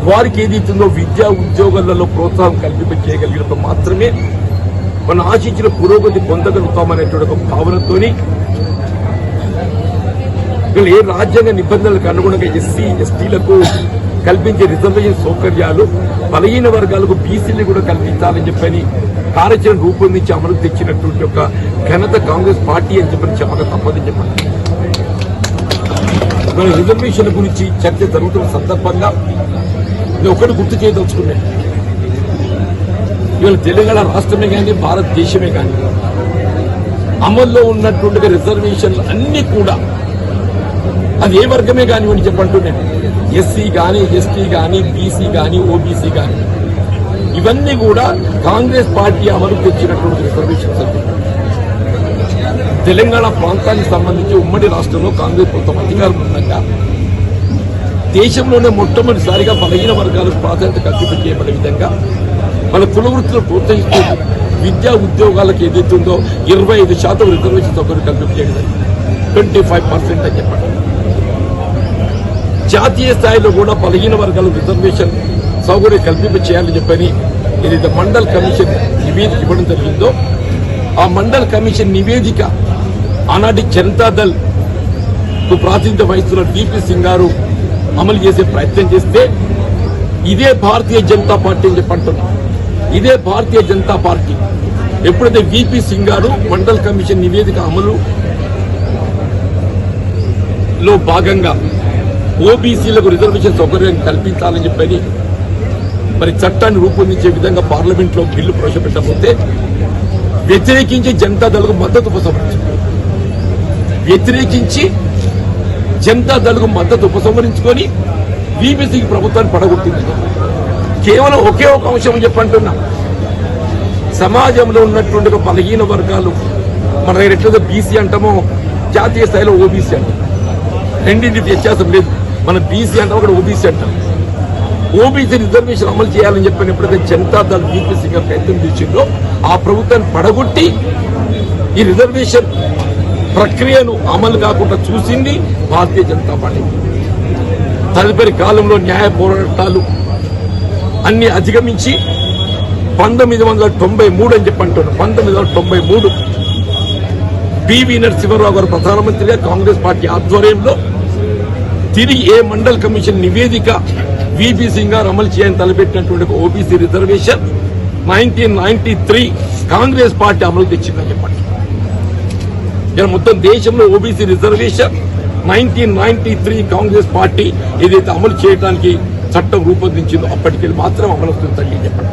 వారికి ఏదైతుందో విద్యా ఉద్యోగాలలో ప్రోత్సాహం కల్పించగలిగినప్పుడు మాత్రమే మనం ఆశించిన పురోగతి పొందగలుగుతామనేటువంటి ఒక భావనతోని ఏ రాజ్యాంగ నిబంధనలకు అనుగుణంగా ఎస్సీ ఎస్టీలకు కల్పించే రిజర్వేషన్ సౌకర్యాలు బలహీన వర్గాలకు బీసీలు కూడా కల్పించాలని చెప్పని కార్యాచరణ రూపొందించి అమలు తెచ్చినటువంటి ఒక ఘనత కాంగ్రెస్ పార్టీ అని చెప్పని చెప్పక తప్పదని చెప్పండి. మన రిజర్వేషన్ గురించి చర్చ జరుగుతున్న సందర్భంగా నేను ఒకటి గుర్తు చేయదలుచుకున్నాను. ఇవాళ తెలంగాణ రాష్ట్రమే కానీ భారతదేశమే కానీ అమల్లో ఉన్నటువంటి రిజర్వేషన్లు అన్ని కూడా అది ఏ వర్గమే కానివ్వండి చెప్పంటున్నాను, ఎస్సీ కానీ, ఎస్టీ కానీ, బీసీ కానీ, ఓబీసీ కానీ, ఇవన్నీ కూడా కాంగ్రెస్ పార్టీ అమలు తెచ్చినటువంటి రిజర్వేషన్స్. తెలంగాణ ప్రాంతానికి సంబంధించి ఉమ్మడి రాష్ట్రంలో కాంగ్రెస్ ప్రభుత్వం అధికారం ఉండగా దేశంలోనే మొట్టమొదటిసారిగా బలహీన వర్గాలకు ప్రాధాన్యత కల్పించబడే విధంగా వాళ్ళ కుల వృత్తులు ప్రోత్సహిస్తూ విద్యా ఉద్యోగాలకు ఏదైతుందో 25% రిజర్వేషన్ సౌకర్యం కల్పించడం 25% అని చెప్పండి. జాతీయ స్థాయిలో కూడా బలహీన వర్గాల రిజర్వేషన్ సౌకర్యం కల్పించేయాలని చెప్పని ఏదైతే మండల్ కమిషన్ నివేదిక ఇవ్వడం జరిగిందో ఆ మండల్ కమిషన్ నివేదిక ఆనాటి జనతాదళ్ ప్రాతినిధ్యం వహిస్తున్న డిపి సింగ్ గారు అమలు చేసే ప్రయత్నం చేస్తే ఇదే భారతీయ జనతా పార్టీ అని చెప్పంటున్నా. ఇదే భారతీయ జనతా పార్టీ ఎప్పుడైతే విపి సింగ్ గారు మండల్ కమిషన్ నివేదిక అమలులో భాగంగా ఓబీసీలకు రిజర్వేషన్ సౌకర్యం కల్పించాలని చెప్పని మరి చట్టాన్ని రూపొందించే విధంగా పార్లమెంట్ లో బిల్లు ప్రవేశపెట్టకపోతే వ్యతిరేకించి జనతాదళకు మద్దతు ఉపసంహరించింది. వ్యతిరేకించి జనతాదళకు మద్దతు ఉపసంహరించుకొని బీబీసీకి ప్రభుత్వాన్ని పడగొట్టింది. కేవలం ఒకే ఒక అంశం చెప్పంటున్నా, సమాజంలో ఉన్నటువంటి ఒక బలహీన వర్గాలు మన ఎట్లయితే బీసీ అంటామో జాతీయ స్థాయిలో ఓబీసీ అంటాం, రెండింటికి వ్యత్యాసం లేదు. మన బీసీ అంటాం, అక్కడ ఓబీసీ అంటాం. ఓబీసీ రిజర్వేషన్ అమలు చేయాలని చెప్పిన ఎప్పుడైతే జనతాదళ్ బీపీసీ గారు ప్రయత్నం చేసిందో ఆ ప్రభుత్వాన్ని పడగొట్టి ఈ రిజర్వేషన్ ప్రక్రియను అమలు కాకుండా చూసింది భారతీయ జనతా పార్టీ. తదుపరి కాలంలో న్యాయ పోరాటాలు అన్ని అధిగమించి 1993 అని చెప్పి అంటున్నారు. 1993 పివి నరసింహారావు గారు ప్రధానమంత్రిగా కాంగ్రెస్ పార్టీ ఆధ్వర్యంలో తిరిగి ఏ మండల్ కమిషన్ నివేదిక విపి సింగ్ గారు అమలు చేయని తలపెట్టినటువంటి ఓబీసీ రిజర్వేషన్ 1993 కాంగ్రెస్ పార్టీ అమలు తెచ్చిందని చెప్పండి. ఇలా మొత్తం దేశంలో ఓబీసీ రిజర్వేషన్ 1993 కాంగ్రెస్ పార్టీ ఏదైతే అమలు చేయడానికి చట్టం రూపొందించిందో అప్పటికెళ్ళి మాత్రం అమలు వస్తుందని చెప్పండి.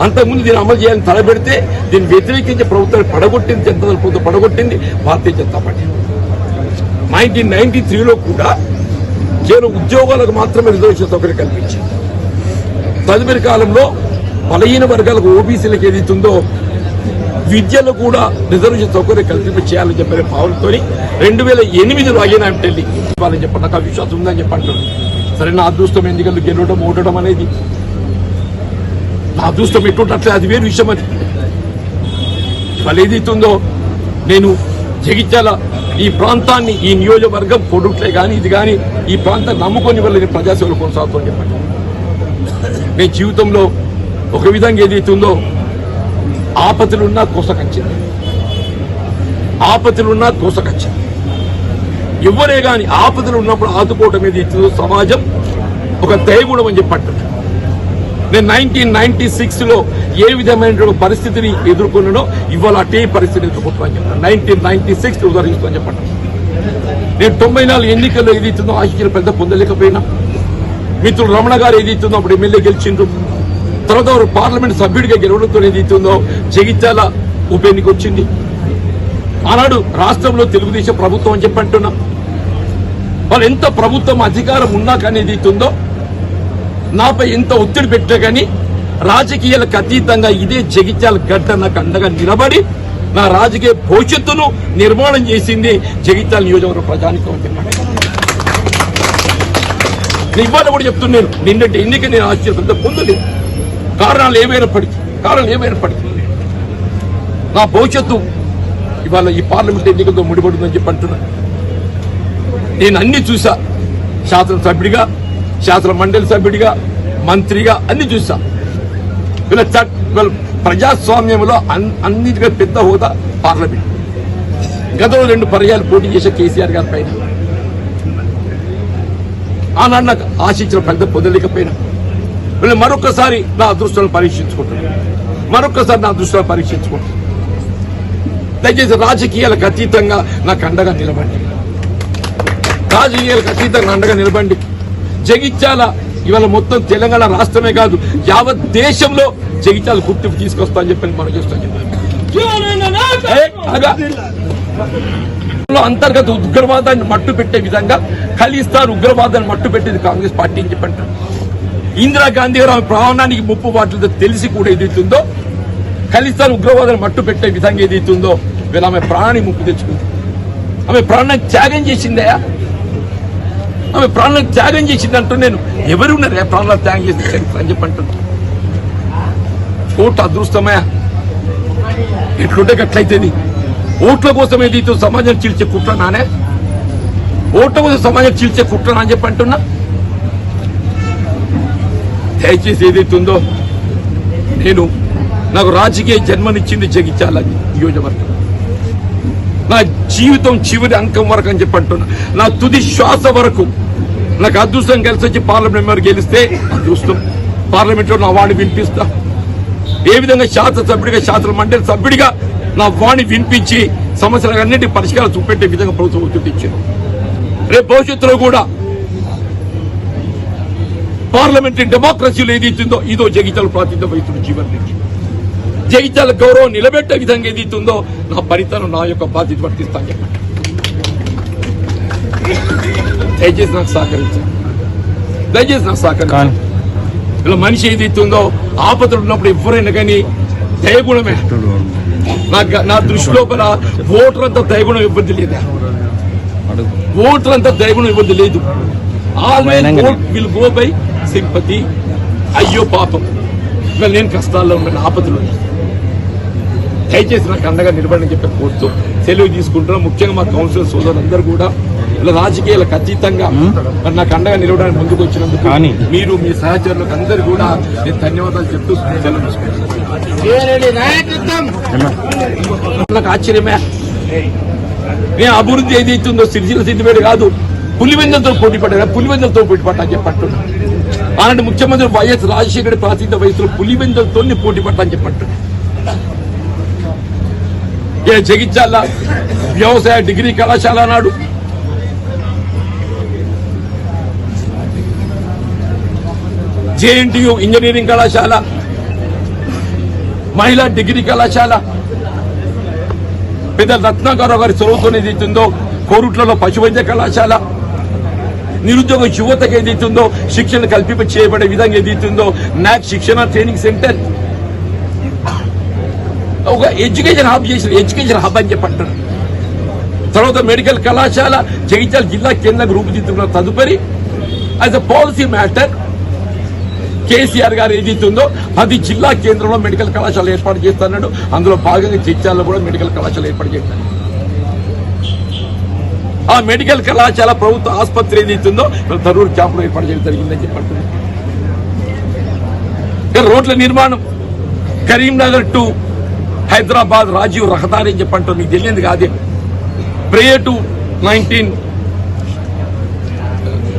అంతకుముందు దీన్ని అమలు చేయాలని తలపెడితే దీన్ని వ్యతిరేకించే ప్రభుత్వాన్ని పడగొట్టింది, జనతా దళ ప్రభుత్వం పడగొట్టింది భారతీయ జనతా పార్టీ. 1993లో కూడా కేవలం ఉద్యోగాలకు మాత్రమే రిజర్వేషన్ సౌకర్యం కల్పించింది. తదుపరి కాలంలో బలహీన వర్గాలకు ఓబీసీలకు ఏదైతుందో విద్యలో కూడా రిజర్వేషన్ సౌకర్యం కల్పించి చేయాలని చెప్పిన భావనతో 2008లో అయ్యాను ఢిల్లీ ఇవ్వాలని చెప్పండి. నాకు విశ్వాసం ఉందని చెప్పంటున్నాను. సరే, నా అదృష్టం ఎన్నికలు గెలవడం ఓడడం అనేది నా అదృష్టం ఎట్టుంటే అది వేరు విషయం. అది ఇవాళ ఏదైతుందో నేను జగిత్యాల ఈ ప్రాంతాన్ని ఈ నియోజకవర్గం కొడుట్లే కానీ ఇది కానీ ఈ ప్రాంతాన్ని నమ్ముకొని వల్ల నేను ప్రజాసేవలు కొనసాగుతాను చెప్పండి. నేను జీవితంలో ఒక విధంగా ఏదైతుందో ఆపదలున్నా కోసకొచ్చింది, ఆపదలున్నా కోసకొచ్చింది. ఎవరే కానీ ఆపదలు ఉన్నప్పుడు ఆదుకోవటం ఏదైతుందో సమాజం ఒక దయగుణం అని చెప్పంటారు. నేను 1996లో ఏ విధమైన పరిస్థితిని ఎదుర్కొన్నానో ఇవాళ అటే పరిస్థితిని ఎదుర్కొంటున్నాను చెప్పాను. 1996 ఉదాహరిస్తాను చెప్పండి. నేను 94 ఎన్నికల్లో ఏదైతుందో ఆశించిన పెద్ద పొందలేకపోయినా, మిత్రులు రమణ గారు ఏదైతుందో అప్పుడు ఎమ్మెల్యే గెలిచిండ్రు, తర్వాత వారు పార్లమెంట్ సభ్యుడిగా గెలవడంతో ఏదైతుందో జగిత్యాల ఉప ఎన్నిక వచ్చింది. ఆనాడు రాష్ట్రంలో తెలుగుదేశం ప్రభుత్వం అని చెప్పంటున్నా. వాళ్ళు ఎంత ప్రభుత్వం అధికారం ఉన్నా కానీ ఏదైతుందో నాపై ఎంత ఒత్తిడి పెట్టా కానీ రాజకీయాలకు అతీతంగా ఇదే జగిత్యాల గడ్డ నాకు అండగా నిలబడి నా రాజకీయ భవిష్యత్తును నిర్మాణం చేసింది జగిత్యాల నియోజకవర్గ ప్రజానికం అని చెప్పండి. ఇవాళ కూడా చెప్తున్నాను, నిన్నటి ఎన్నిక నేను ఆశ్చర్యపడ్డ పొందలేదు. కారణాలు ఏమైనప్పటికీ నా భవిష్యత్తు ఇవాళ ఈ పార్లమెంట్ ఎన్నికలతో ముడిపడుతుందని చెప్పి అంటున్నాను. నేను అన్ని చూసా, శాసనసభ్యుడిగా, శాసన మండలి సభ్యుడిగా, మంత్రిగా అన్ని చూసా. వీళ్ళ ప్రజాస్వామ్యంలో అన్నిటికీ పెద్ద హోదా పార్లమెంట్. గతంలో 2 పర్యాలు పోటీ చేసే కేసీఆర్ గారి పైన ఆనాడు నాకు ఆశించిన పెద్ద పొందలేకపోయినా వీళ్ళు మరొకసారి నా అదృష్టాలను పరీక్షించుకుంటున్నాను. దయచేసి రాజకీయాలకు అతీతంగా నాకు అండగా నిలబండి. జగిత్యాల ఇవాళ మొత్తం తెలంగాణ రాష్ట్రమే కాదు యావత్ దేశంలో జగిత్యాల గుర్తింపు తీసుకొస్తా అని చెప్పి మనం చేస్తాం. అంతర్గత ఉగ్రవాదాన్ని మట్టు పెట్టే విధంగా ఖలిస్తాన్ ఉగ్రవాదాన్ని మట్టు పెట్టేది కాంగ్రెస్ పార్టీ అని చెప్పంటారు. ఇందిరాగాంధీ గారు ఆమె ప్రాణానికి ముప్పు వాటితో తెలిసి కూడా ఏదైతుందో ఖలిస్తాన్ ఉగ్రవాదాన్ని మట్టు పెట్టే విధంగా ఏదైతుందో వీళ్ళు ఆమె ప్రాణానికి ముప్పు తెచ్చుకుంది. ఆమె ప్రాణానికి త్యాగం చేసిందయా, ఆమె ప్రాణాలకు త్యాగం చేసింది అంటూ నేను ఎవరున్నారా ప్రాణాలు త్యాగం చేసి చరిత్ర అని చెప్పంటున్నా. ఓటు అదృష్టమయా, ఎట్లుంటే గట్లయితేది. ఓట్ల కోసం ఏదైతే సమాజం చీల్చే కుట్ర నానే, ఓట్ల కోసం సమాజం చీల్చే కుట్ర అని చెప్పి అంటున్నా. దయచేసి ఏదైతుందో నాకు రాజకీయ జన్మనిచ్చింది జగిత్యాల నియోజకవర్గం. నా జీవితం చివరి అంకం వరకు అని చెప్పి అంటున్నా. నా తుది శ్వాస వరకు నాకు అదృష్టం కలిసి వచ్చి పార్లమెంట్ మెంబర్ గెలిస్తే అదృష్టం, పార్లమెంట్లో నా వాణి వినిపిస్తా. ఏ విధంగా శాసనసభ్యుడిగా, శాసన మండలి సభ్యుడిగా నా వాణి వినిపించి సమస్యలన్నింటి పరిష్కారం చూపెట్టే విధంగా ప్రభుత్వం ఒత్తిడి ఇచ్చింది. రేపు భవిష్యత్తులో కూడా పార్లమెంటరీ డెమోక్రసీలో ఏదైతుందో ఇదో జగిత్యాల ప్రాతినిధ్యం వహిస్తున్న జీవన్ రెడ్డి. జగిత్యాల గౌరవం నిలబెట్టే విధంగా ఏదైతుందో నా పరితనం, నా యొక్క బాధ్యత వర్తిస్తాను చెప్పండి. దయచేసి నాకు సహకరించాలి. ఇలా మనిషి ఏదైతుందో ఆపదలు ఉన్నప్పుడు ఎవరైనా కానీ దయగుణమే. నా దృష్టి లోపల ఓటరంతా దయగుణం ఇబ్బంది లేదా, ఓటరంతా దయగుణం ఇబ్బంది లేదు. Always vote will go by sympathy. అయ్యో పాపం, ఇవాళ నేను కష్టాల్లో ఉన్నాను, ఆపదలు దయచేసి నాకు అండగా నిలబడని చెప్పి కోరుతూ సెలవు తీసుకుంటున్నాం. ముఖ్యంగా మా కౌన్సిలర్ సోదరులందరూ కూడా ఇలా రాజకీయాలకు అతీతంగా మరి నాకు అండగా నిలవడానికి ముందుకు వచ్చినందుకు మీరు మీ సహచరులకు అందరూ కూడా నేను ధన్యవాదాలు చెప్తూ సెలవు తీసుకుంటాను. నాకు ఆశ్చర్యమే, నేను అభివృద్ధి ఏదైతుందో సిరిసిల్ల సిద్దిపేట కాదు పులివెందులతో పోటీ పడ్డా, పులివెందులతో పోటీ పడ్డా అని చెప్పట్టు. అలాంటి ముఖ్యమంత్రి వైఎస్ రాజశేఖర ప్రాచీన వయసులో పులివెందులతో పోటీ పడ్డా అని చెప్పట్టు. జగిత్యాల వ్యవసాయ డిగ్రీ కళాశాల నాడు, జేఎన్టీయూ ఇంజనీరింగ్ కళాశాల, మహిళా డిగ్రీ కళాశాల, పెద్ద రత్నాకరావు గారి చొరవతో ఏదైతుందో కోరుట్లలో పశువైద్య కళాశాల, నిరుద్యోగ యువతకు ఏదైతుందో శిక్షణ కల్పింప చేయబడే విధంగా ఏదైతుందో నాక్ శిక్షణ ట్రైనింగ్ సెంటర్, ఒక ఎడ్యుకేషన్ హబ్ చేసిన ఎడ్యుకేషన్ హబ్ అని చెప్పంటారు. తర్వాత మెడికల్ కళాశాల జగిత్యాల జిల్లా కేంద్రంగా రూపుదిద్దుకున్న తదుపరి as a policy matter KCR గారు ఏదైతుందో 10 జిల్లా కేంద్రంలో మెడికల్ కళాశాల ఏర్పాటు చేస్తున్నాడు. అందులో భాగంగా జగిత్యాలలో కూడా మెడికల్ కళాశాల ఏర్పాటు చేస్తాడు. ఆ మెడికల్ కళాశాల ప్రభుత్వ ఆసుపత్రి ఏదైతుందో తరూరు క్యాంపులో ఏర్పాటు చేయడం జరిగిందని చెప్పండి. రోడ్ల నిర్మాణం కరీంనగర్ టు హైదరాబాద్ రాజీవ్ రహదారి అని చెప్పంటారు. మీకు తెలియదు కాదే, ప్రేయర్ టు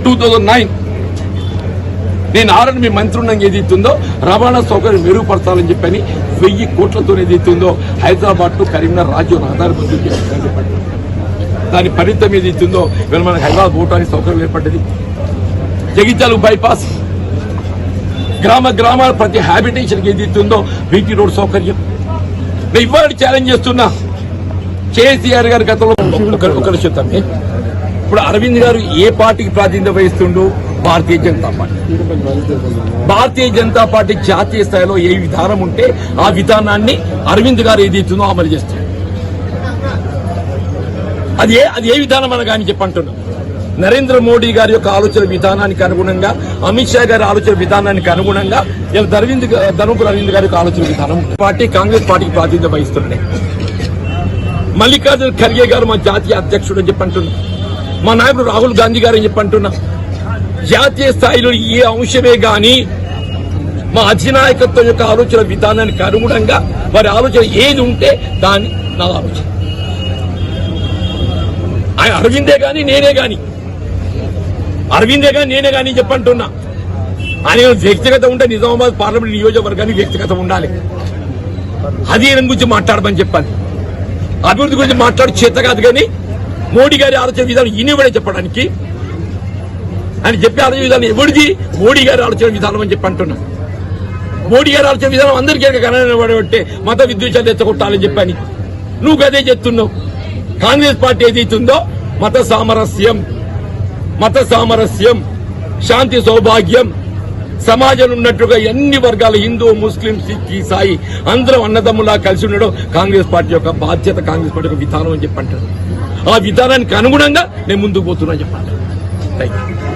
2009 నేను ఆర్ఎండ్బి మంత్రి ఉండగా ఏదైతుందో రవాణా సౌకర్యం మెరుగుపరచాలని చెప్పని 1000 కోట్లతో ఏదైతుందో హైదరాబాద్ టు కరీంనగర్ రాజీవ్ రహదారి మంజూరు చేస్తారని చెప్పండి. దాని ఫలితం ఏదైతుందో ఇవాళ మనకు హైదరాబాద్ పోవడానికి సౌకర్యం ఏర్పడ్డది. జగిత్యాల బైపాస్, గ్రామాల ప్రతి హ్యాబిటేషన్కి ఏదైతుందో బీటీ రోడ్ సౌకర్యం. నేను ఇవాళ ఛాలెంజ్ చేస్తున్నా కేసీఆర్ గారి గతంలో ఒకరు చెప్తాను. ఇప్పుడు అరవింద్ గారు ఏ పార్టీకి ప్రాతినిధ్యం వహిస్తుండు? భారతీయ జనతా పార్టీ. భారతీయ జనతా పార్టీ జాతీయ స్థాయిలో ఏ విధానం ఉంటే ఆ విధానాన్ని అరవింద్ గారు ఏదైతుందో అమలు చేస్తారు. అది ఏ విధానం అని కానీ చెప్పంటున్నాం. నరేంద్ర మోడీ గారి యొక్క ఆలోచన విధానానికి అనుగుణంగా, అమిత్ షా గారి ఆలోచన విధానానికి అనుగుణంగా ధర్మపురి అరవింద్ గారి యొక్క ఆలోచన విధానం పార్టీ కాంగ్రెస్ పార్టీకి ప్రాతినిధ్యం వహిస్తున్నాయి. మల్లికార్జున ఖర్గే గారు మా జాతీయ అధ్యక్షుడు అని చెప్పంటున్నా. మా నాయకుడు రాహుల్ గాంధీ గారు అని చెప్పంటున్నా. జాతీయ స్థాయిలో ఏ అంశమే గాని మా అధినాయకత్వం యొక్క ఆలోచన విధానానికి అనుగుణంగా వారి ఆలోచన ఏది ఉంటే దాన్ని నా ఆలోచన. ఆయన అరవిందే గాని నేనే గాని చెప్పంటున్నా. ఆయన వ్యక్తిగతం ఉంటే నిజామాబాద్ పార్లమెంట్ నియోజకవర్గానికి వ్యక్తిగతం ఉండాలి. అధీనం గురించి మాట్లాడమని చెప్పాలి. అభివృద్ధి గురించి మాట్లాడు చేత కాదు. కానీ మోడీ గారి ఆలోచన విధానం ఈయనవడే చెప్పడానికి, ఆయన చెప్పే ఆలోచన విధానం ఎవరిది? మోడీ గారి ఆలోచన విధానం అని చెప్పి అంటున్నా. మోడీ గారి ఆలోచన విధానం అందరికీ కనబడే మత విద్వేషాలు ఎత్తగొట్టాలని చెప్పని నువ్వు అదే చెప్తున్నావు. కాంగ్రెస్ పార్టీ ఏదైతుందో మత సామరస్యం, శాంతి సౌభాగ్యం, సమాజంలో ఉన్నట్టుగా ఎన్ని వర్గాల హిందూ, ముస్లిం, సిక్, ఈసాయి అందరం అన్నదమ్ములా కలిసి ఉండడం కాంగ్రెస్ పార్టీ యొక్క బాధ్యత, కాంగ్రెస్ పార్టీ యొక్క విధానం అని చెప్పంటారు. ఆ విధానానికి అనుగుణంగా నేను ముందుకు పోతున్నా చెప్పండి. Thank you.